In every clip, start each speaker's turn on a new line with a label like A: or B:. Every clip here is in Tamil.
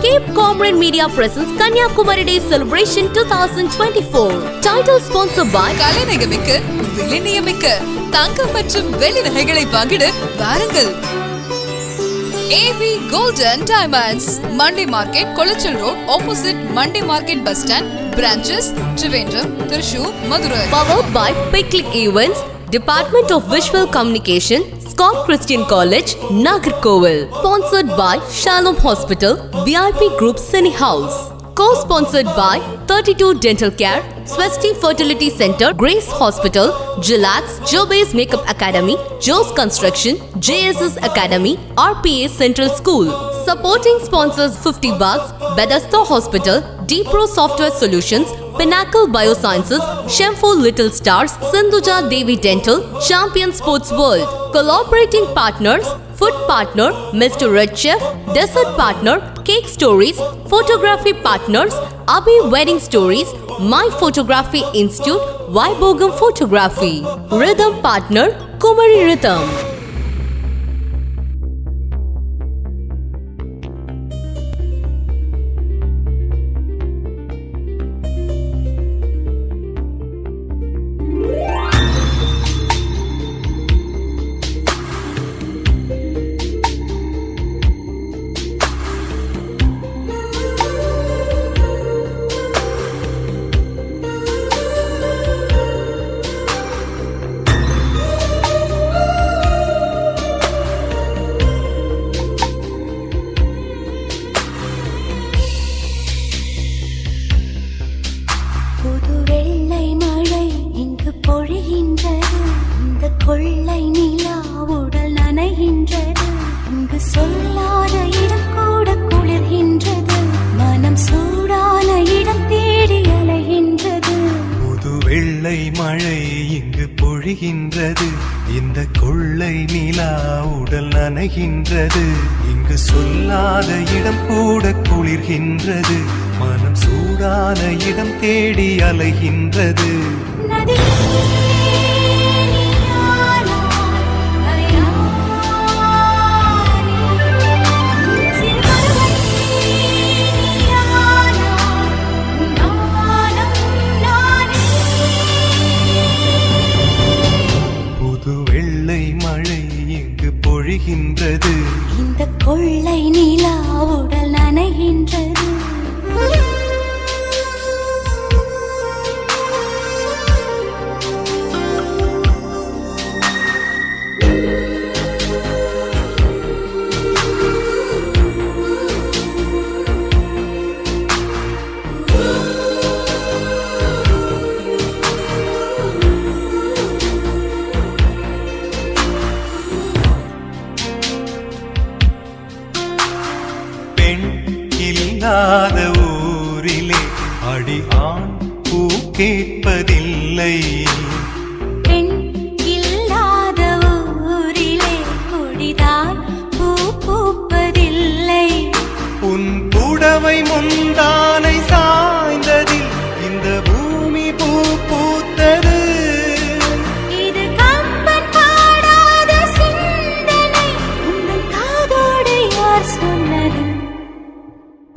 A: Cape Comorin Media presents Kanyakumari Day Celebration 2024. Title sponsored by
B: கலைநகமிக்க விலைநியமிக்க தங்கம் மற்றும் வெள்ளி நகைகளை வாங்கிட வாருங்கள். AV Gold and Diamonds, Monday Market, Kolachal Road, opposite Monday Market Bus Stand, branches Trivandrum, Thrissur, Madurai.
A: Powered by Picnic Events, Department of Visual Communication, Scott Christian College, Nagarkoil. Sponsored by Shalom Hospital, VIP Group Cine House. Co-sponsored by 32 Dental Care, Swasti Fertility Center, Grace Hospital, Gilax, Jobase Makeup Academy, Joe's Construction, JSS Academy, RPA Central School. Supporting sponsors 50 Bucks, Bethesda Hospital, D-Pro Software Solutions, Pinnacle Biosciences, Shemfo Little Stars, Sindhuja Devi Dental, Champion Sports World. Collaborating partners, Food Partner, Mr. Red Chef, Desert Partner, Cake Stories, Photography Partners, Abhi Wedding Stories, My Photography Institute, Vaibogam Photography. Rhythm Partner, Kumari Rhythm.
C: கொள்ளை நிலா உடல் நனைகின்றது, இங்கு சொல்லாத இடம் கூட குளிர்கின்றது, மனம் சூடான இடம் தேடி அலைகின்றது.
D: புது வெள்ளை மழை இங்கு பொழிகின்றது, இந்த கொள்ளை நிலா உடல் நனைகின்றது, இங்கு சொல்லாத இடம் கூட குளிர்கின்றது, மனம் சூடான இடம் தேடி அலைகின்றது. பொழிகின்றது,
C: இந்த கொள்ளை நிலா உடல் நனைகின்றது.
D: இல்லாத ஊரிலே அடி ஆண் பூ கேட்பதில்லை,
C: பெண் இல்லாத ஊரிலே கொடிதான் பூ பூப்பதில்லை.
D: உன் புடவை முந்தானை சாய்ந்ததில் இந்த பூமி பூ பூத்தது.
C: இது கம்பன் பாடாத சிந்தனை, உங்கள் காதோடு யார் சொன்னது?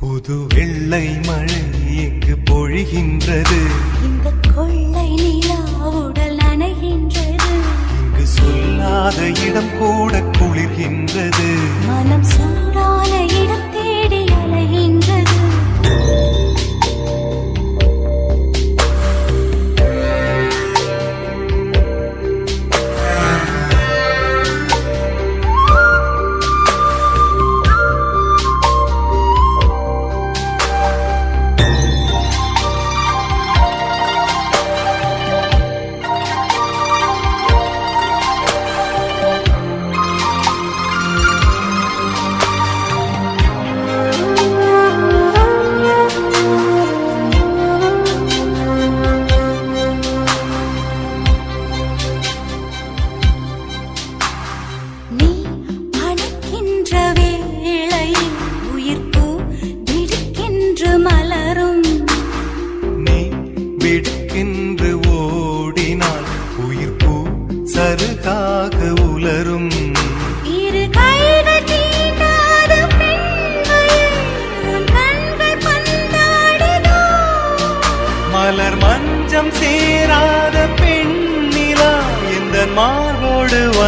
D: புது வெள்ளை மழை எங்கு பொழிகின்றது,
C: இந்த கொள்ளை நிலா உடல் நனைகின்றது,
D: இங்கு சொல்லாத இடம் கூட குளிர்கின்றது,
C: மனம் சூடான இடம் தேடி அலைகின்றது.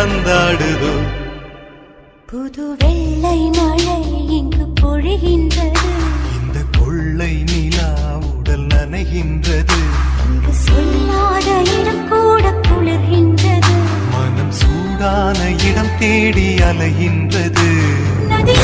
D: பந்தாடுதோ
C: புது வெள்ளை மழை இங்கு பொழிகின்றது
D: இந்த கொள்ளை நிலா உடல் நனைகின்றது
C: இங்கு சொல்லாத இடம் கூட குளிர்கின்றது
D: மனம் சூடான இடம் தேடி அலைகின்றது
C: நதி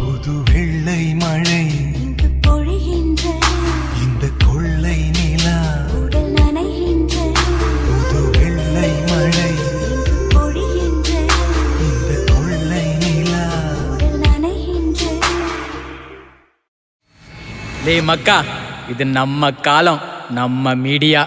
D: புது வெள்ளை மழை
C: இங்கு பொழிகின்றது
D: இந்த கொள்ளை நிலா
C: உடல் நனைகின்றது
D: புது வெள்ளை மழை
C: இங்கு பொழிகின்றது
D: இந்த கொள்ளை நிலா
C: உடல் நனைகின்றது
E: டேய் மக்கா, இது நம்ம காலம், நம்ம மீடியா.